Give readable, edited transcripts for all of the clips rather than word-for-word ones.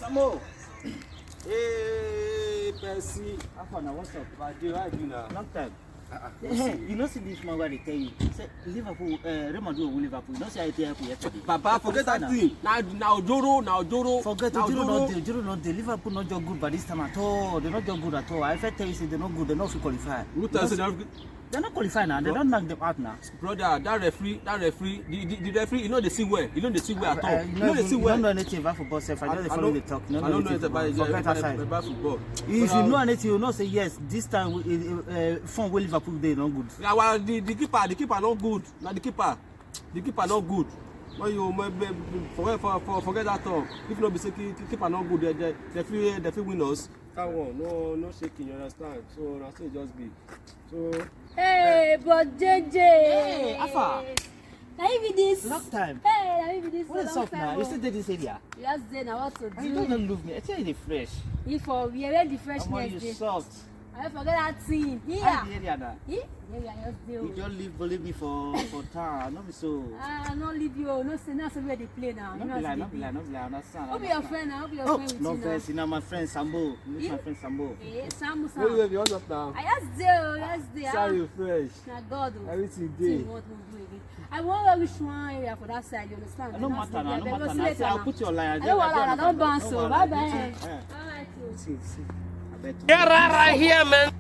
Samo. Hey, Percy. What's up? How do you now? Long time. Hey, you know see this man where they tell you. Say Liverpool, Real Madrid will Liverpool. You know see I tell you yesterday. Papa, forget that thing. Now Joro. Forget Joro not the Liverpool not just good by this time at all. They're not just good at all. I tell you say they're not good. They're not fit qualified. Who tells you they're They're not qualified now. They don't knock them out now. Brother, that referee, the referee, you know they see where. You know they see where at all. You know they see where. I don't know anything about football, sir. I just follow the talk. I don't know anything about football. If you know anything, you know say yes. This time, from where Liverpool they not good. Yeah, well, the keeper not good. Now the keeper not good. When you forget that talk. If not be say keeper not good, they win us. That one, no shaking, you understand? So that's it, just be. So. Hey, but JJ. Hey, Afa. Now even this. Long time. Hey, now even this. What is up now? You still did this area? Yes, then I want to do. You don't look me. I tell you the fresh. If we are the freshness. I'm on you soft. I forget that thing. How Yeah. the area now? Yeah, I just do. You just believe me for town. Not be so. I not leave you. No, say not where they play now. Not be like. Understand? Hope your friend now. Hope your Oh, friend with no you friends. You know my friend Sambo. You my friend Sambo. Eh, Sam. Wait, what's up now? I just do. Sorry, you fresh. Na God. Everything See day. what we do again. I want which one area for that side. You understand? No matter now. No matter now. See, I'll put your line. I don't want that. I don't bounce. So bye bye. Alright. See. I bet. Get right here, man.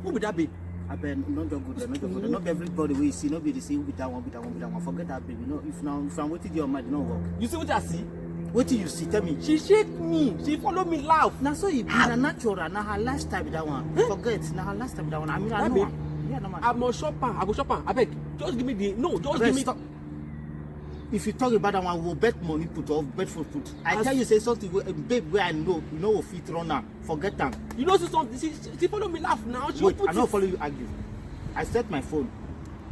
Who be that be? I bet not just good. Not everybody we see. Not be the same with that one. Forget that baby. No, if I'm waiting your mind, no work. You see what I see? What do you see? Tell me. She shake me. She follow me laugh. Now so you be na natural. Now her lifestyle be that one. Forget. Now her lifestyle be that one. I mean I know. Yeah, no man. I'm a shopper. I go shopper. I beg. Just give me the give me. Stop. If you talk about that one, we'll bet money put or bet for put. I tell you say something, babe, where I know, you know, fit runner. Forget them. You know, see something. She follow me laugh now. She wait, put I don't follow you argue. I set my phone.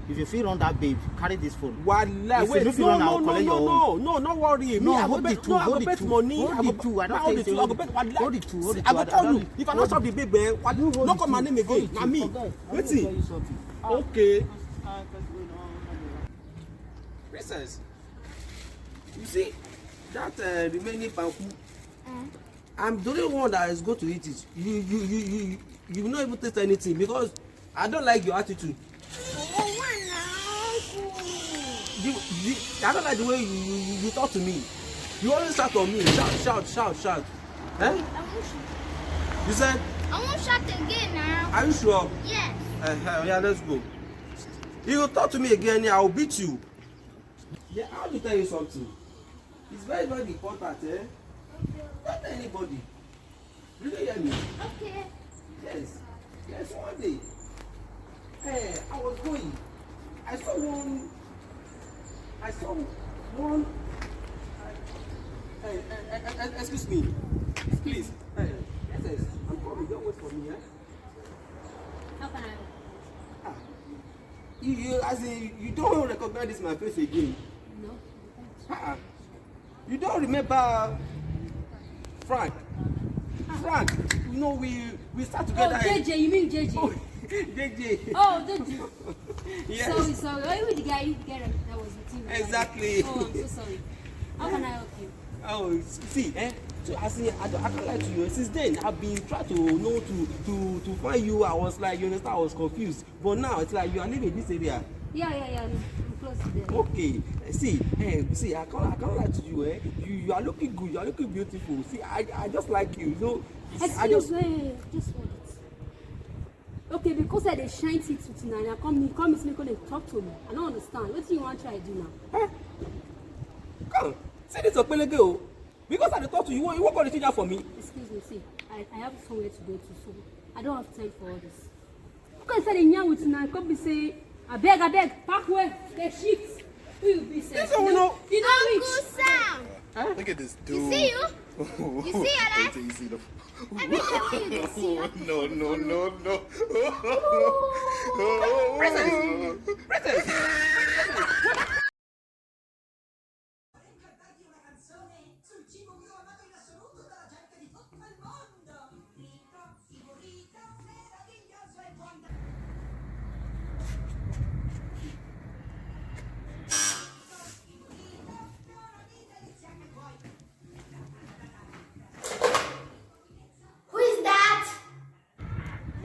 If you feel run that babe, carry this phone. Wallah, wait, no, not worry. No, me, hold the two, I go bet money. Hold the two. I don't the two. I go bet wallah. Hold the two. I go call you. If I don't stop the baby, not call my name again. Na me. Wait see. Okay. Princess, you see that remaining panku. I'm the only one that is going to eat it. You will not even taste anything because I don't like your attitude. I don't like the way you talk to me. You always shout on me. Shout. Eh? You said? I won't shout again now. Are you sure? Yes. Yeah, let's go. If you talk to me again, I will beat you. Yeah, I want to tell you something. It's very, very important, eh? Don't tell anybody. You don't hear me? Okay. Yes, one day. I was going. I saw one. Excuse me. Please. Yes, I'm coming. Don't wait for me, eh? How can I? You don't recognize my face again. No. You don't remember Frank? Frank, you know we start together. Oh, JJ, you mean JJ? Oh, JJ. Oh, JJ. Yes. Sorry. Are you with the guy that was with you? Exactly. Oh, I'm so sorry. How can I help you? Oh, see, so I can't lie to you. Since then, I've been trying to to find you. I was like, you understand, I was confused. But now it's like you are living in this area. Yeah. I'm close to there. Okay. See, I can't lie to you. You are looking good. You are looking beautiful. See, I just like you. So Excuse me. Just hold it. Okay, because I dey shine teeth with you now. Come meet me, come and talk to me. I don't understand. What do you want to try to do now? Come. Say this up girl. Because I talk to you, you work on the teacher for me. Excuse me, see, I have somewhere to go to, so I don't have time for all this. Because I say with you now, come be say, I beg, pack away, the sheets. Who you be saying? You know Uncle Sam. Huh? Look at this dude. You see you? You see her? Wait till you see the. Every time when you see her. No. Princess!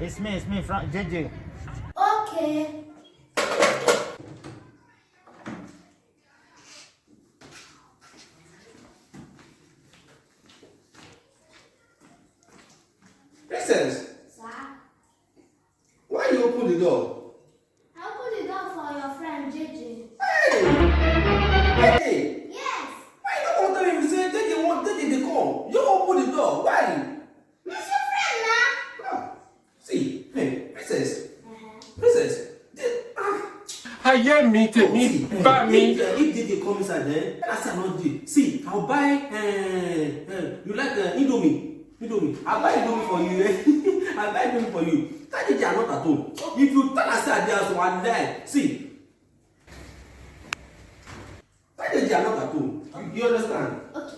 It's me, JJ. Okay. Princess, Sir, why you open the door? I opened the door for your friend JJ. Hey! Yes, Why you don't want to say they come? You open the door. Why? it's your friend now. Ah, see, hey, Princess. Uh-huh. Princess. Ayé mi tèmi bá mi. If they come inside there, that's another day. See, I'll buy you like Indomie. I'll buy Indomie for you. I'll buy Indomie for you. That day they are not at home. If you tell us that they are one day, see. That day they are not at home. You understand? Okay.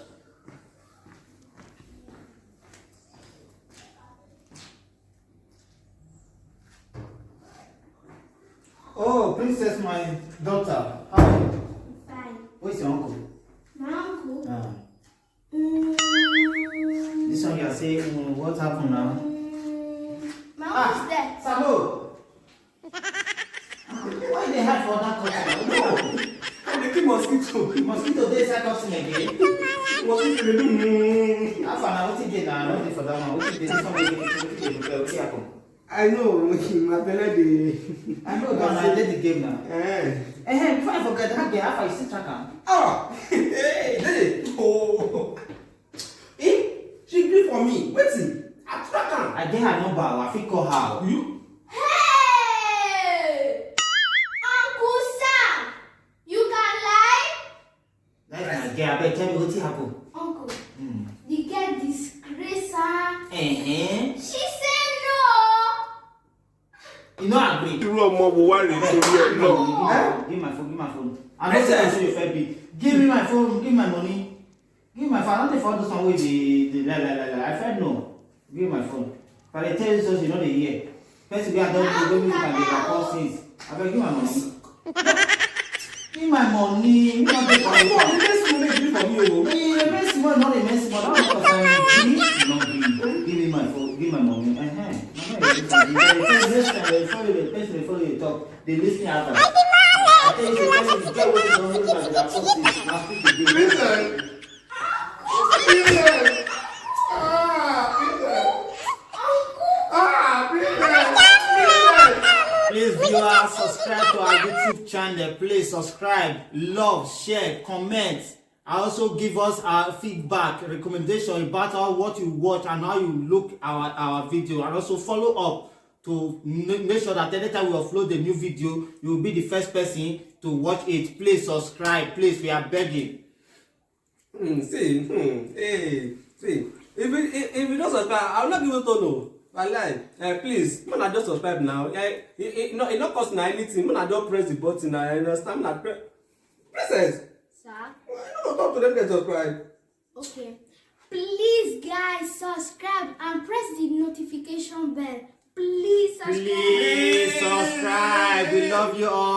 Oh, Princess, my daughter. How are you? Fine. Where's your uncle? My uncle. This one you are saying, what happened now? My uncle's dead. Sabo! Why they hide for that cotton? No! They keep mosquito. Mosquito, they start cutting again. Mosquito, they do. How far now? What is it now? Not for that one. What is it? This one, what happen? I know, my belly. I know that I did the game now. Eh. Before I forget, that game, how I still track am. Ah! Hey, Daddy! Oh! She gree for me. Wetin? I track am. I get her number, I fit call her. You? Hey! Uncle Sam! You can lie? That's my girl. I bet tell me what happen. Uncle, the girl disgrace her. Eh? She said no. You know I agree. Irú ọmọ wo wá rèé torí ẹ lọ. Give my phone. I don't say I show you fair bit. Give me my phone, give my money. Give my phone. I don't think for those one wey the I said no. Give my phone. If I tell you so, you know they hear. First we are done to go make am dey call since. I beg give my money. Give my money. You want to for you. The next one make gree for me o. The best one, not the best one. That one concern me. Give me my phone. Give my money. They follow you talk. They listen after. I tell you, the person get what you don't know that they are posting. Now speak to them. Listen. Please, viewers, subscribe to our YouTube channel. Please subscribe, love, share, comment. Also give us our feedback, recommendation about what you watch and how you look our video, and also follow up to make sure that anytime we upload a new video, you will be the first person to watch it. Please subscribe, please, we are begging. See, if you don't subscribe, I'm not even to know. I lie. Please, man, I just subscribe now. It not cost anything. Man, I just press the button. I understand. Man, Princess. Sir? I don't talk to them. They subscribe. Okay. Please, guys, subscribe and press the notification bell. Please subscribe. Please subscribe. We love you all.